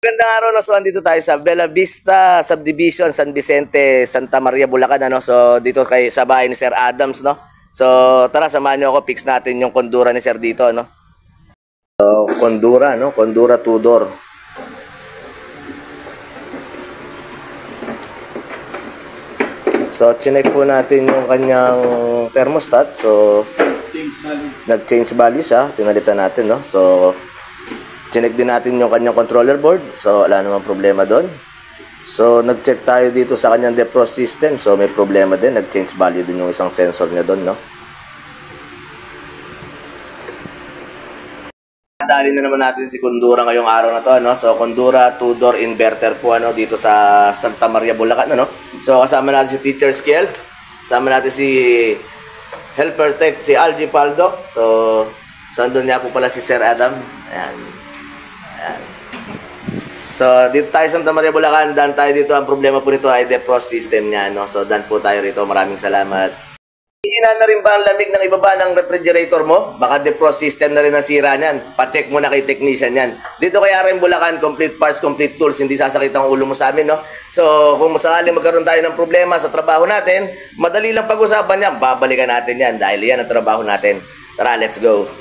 Magandang araw na, so andito tayo sa Bella Vista Subdivision, San Vicente, Santa Maria, Bulacan, ano. So dito kay sa bahay ni Sir Adams, no. So tara, samahan niyo ako, fix natin yung kondura ni Sir dito, no. So kondura, no, kondura two-door. So chinek po natin yung kanyang thermostat. So nag-change value siya, pinalitan natin, no. So chinek din natin yung kanyang controller board. So wala namang problema doon. So nag-check tayo dito sa kanyang defrost system. So may problema din, nag-change value din yung isang sensor niya doon, no. Dali na naman natin si Kondura ngayong araw na to, no. So Kondura two-door inverter po, ano, dito sa Santa Maria, Bulacan, ano. So kasama natin si Teacher Skiel, kasama natin si Helper Tech, si Algie Paldo. So sandun niya po pala si Sir Adam. Ayan. So dito tayo sa Santa Maria, Bulacan. Dan tayo dito. Ang problema po nito ay defrost system niya, no? So dan po tayo rito. Maraming salamat. Hihina na rin ba ang lamig ng ibaba ng refrigerator mo? Baka defrost system na rin ang sira niyan. Pa-check mo na kay technician yan. Dito kay RM Bulacan, complete parts, complete tools. Hindi sasakit ang ulo mo sa amin, no? So kung sakaling magkaroon tayo ng problema sa trabaho natin, madali lang pag-usapan yan. Babalikan natin yan dahil yan ang trabaho natin. Tara, let's go.